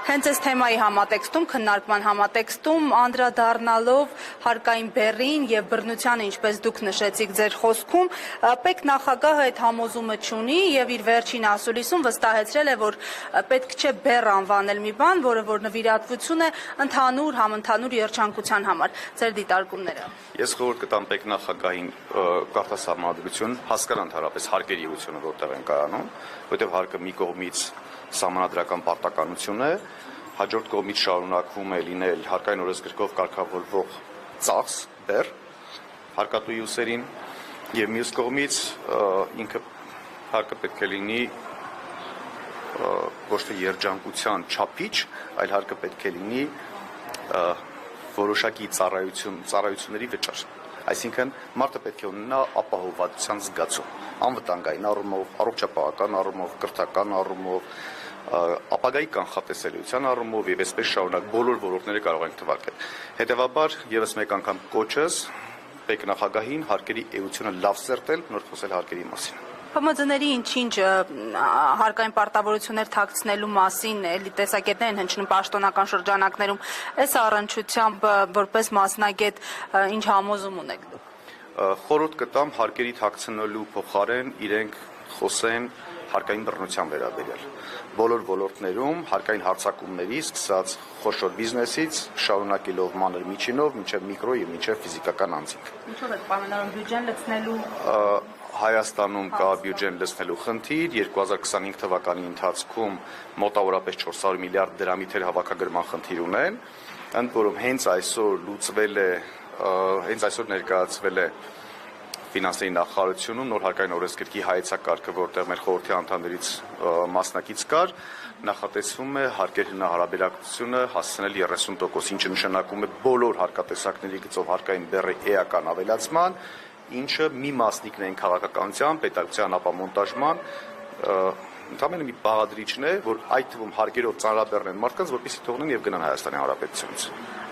Հենց այս թեմայի համատեքստում, քննարկման համատեքստում անդրադառնալով հարկային բեռին եւ բռնությանը, ինչպես դուք նշեցիք ձեր խոսքում, պետք նախագահը այդ համոզումը չունի եւ իր վերջին ասուլիսում վստահեցրել է, որ պետք չէ բեռ անվանել մի բան, որը նվիրատվություն է ընդհանուր համընդհանուր երջանկության համար։ Ձեր դիտարկումները։ Ես խորհուրդ կտամ պետք նախագահին կարդալ սահմանադրություն, հասկանալ ընդհանրապես հարկերի եղությունը որտեղ են կայանում, որտեղ հարկը մի կողմից սահմանադրական պարտականություն է, հաջորդ կողմից շարունակվում է լինել հարկային օրենսգրքով կարգավորվող ծախս, բեռ, հարկատուի ուսերին, եւ մյուս կողմից ինքը հարկը պետք է լինի ոչ թե երջանկության չափիչ, այլ հարկը պետք է լինի որոշակի ծառայությունների վճար։ Այսինքն մարդը պետք է ունենա ապահովվածության զգացում, անվտանգային առումով, առողջապահական առումով, կրթական առումով, ապագայի կանխատեսելիության առումով եւ այսպես շարունակ բոլոր ոլորտները կարող ենք թվարկել։ Հետևաբար եւս մեկ անգամ կոչս պետք նախագահին հարկերի էությունը լավ սերտել, նոր խոսել հարկերի մասին։ ՀՄԶ-ների ինչ-ինչ հարկային պարտավորություններ թաքցնելու մասին էլի տեսակետներ են հնչնում պաշտոնական շրջանակներում, այս առնչությամբ որպես մասնագետ ինչ համոզում ունեք դուք։ Խորհուրդ կտամ հարկերի թաքցնելու փոխարեն իրենք խոսեն հարկային բռնության վերաբերյալ։ Բոլոր ոլորտներում հարկային հարձակումների, սկսած խոշոր բիզնեսից, շարունակելով մանր միջինով, մինչև միկրո եւ մինչև ֆիզիկական անձինք։ Ինչով է պայմանավորվում բյուջեն լցնելու։ Հայաստանում կա բյուջեն լցնելու խնդիր, 2025 թվականի ընթացքում մոտավորապես 400 միլիարդ դրամի թեր հավաքագրման խնդիր ունեն, ընդ որում հենց այսօր լուծվել է, հենց այսօր ներկայացվել է ֆինանսների նախարարությունում նոր հարկային օրենսգրքի հայեցակարգը, որտեղ մեր խորհրդի անդամներից մասնակից կար, նախատեսվում է հարկերի հարաբերակցությունը հասցնել 30%, ինչը նշանակում է բոլոր հարկատեսակների գծով հարկային բեռի էական ավելացման, ինչը մի մասնիկն է քաղաքականության, պետական ապամոնտաժման, ընդամենը մի բաղադրիչն է, որ այդ թվում հարկերով ծանրաբեռնեն մարդկանց, որպեսզի թողնեն եւ գնան Հայաստանի Հանրապետությունից։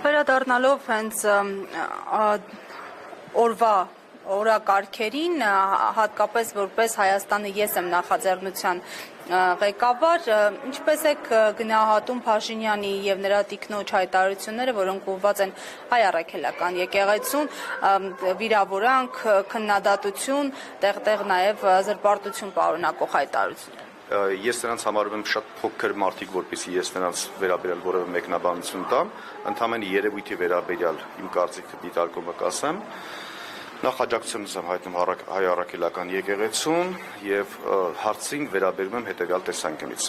Վերադառնալով հենց օրվա օրակարգերին, հատկապես որպես Հայաստանը ես եմ նախաձեռնության ղեկավար, ինչպես եք գնահատում Փաշինյանի եւ նրա տիկնոջ հայտարարությունները, որոնք ուղղված են հայ առաքելական եկեղեցուն, վիրավորանք, քննադատություն, տեղ-տեղ նաեւ զրպարտություն պարունակող հայտարարություններ։ Ես նրանց համարում եմ շատ փոքր մարդիկ, որպեսզի ես նրանց վերաբերյալ որևէ մեկնաբանություն տամ, ընդհանրապես երևույթի վերաբերյալ իմ կարծիքը դիտարկումը կասեմ։ Նախ աջակցությունս եմ հայտնում հայ առաքելական եկեղեցուն եւ հարցին վերաբերում եմ հետեւյալ տեսանկյունից։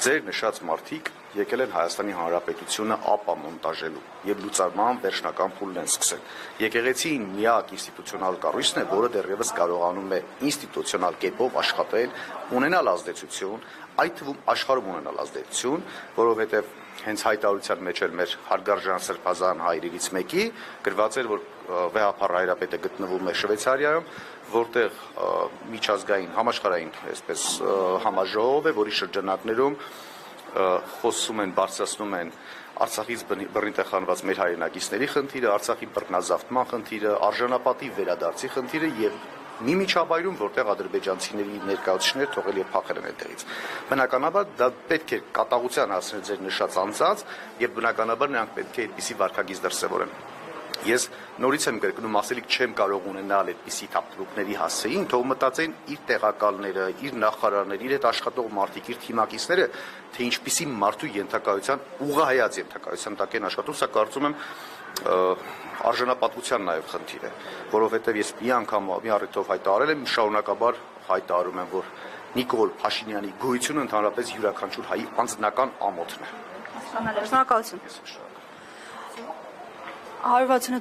Ձեր նշած մարդիկ եկել են Հայաստանի Հանրապետությունը ապամոնտաժելու եւ լուծարման վերջնական փուլն են սկսել։ Եկեղեցին միակ ինստիտուցիոնալ կառույցն է, որը դեռևս կարողանում է ինստիտուցիոնալ կերպով աշխատել, ունենալ ազդեցություն, այդ թվում աշխարհում ունենալ ազդեցություն, որովհետեւ հենց հայտարարության մեջ էլ մեր հարգարժան սրբազան հայրերից մեկի գրված էր, որ վեհապար հայրապետը գտնվում է Շվեյցարիայում, որտեղ միջազգային համաշխարհային այսպես համաժողով է, որի շրջանակներում խոսում են, բարձրացնում են Արցախից բռնի տեղ խանված մեր հայրենակիցների խնդիրը, Արցախի բռնազավթման խնդիրը, արժանապատիվ վերադարձի խնդիրը եւ մի միջավայրում, որտեղ ադրբեջանցիների ներկայացուցիչներ թողել եւ փախել են այդտեղից։ Բնականաբար դա պետք է կատաղության հասնել ձեր նշած անձած եւ բնականաբար նրանք պետք է այդպիսի վարքագիծ դրսեւորեն։ Ես նորից եմ կրկնում, ասելիք չեմ կարող ունենալ այդպիսի թափթրուկների հասցեին, թող մտածեն իր տեղակալները, իր նախարարները, իր հետ աշխատող մարդիկ, իր թիմակիցները, թե ինչպիսի մարդու ենթակայության, ուղղահայաց ենթակայության տակ են աշխատում, սա կարծում եմ արժանապատվության նաև խնդիր է, որովհետև ես մի անգամ մի առիթով հայտարարել եմ, շարունակաբար հայտարարում եմ, որ Նիկոլ Փաշինյանի գոյությունը ընդհանրապես յուրաքանչյուր հայի անձնական ամոթն է։ Շնորհակալություն։ 168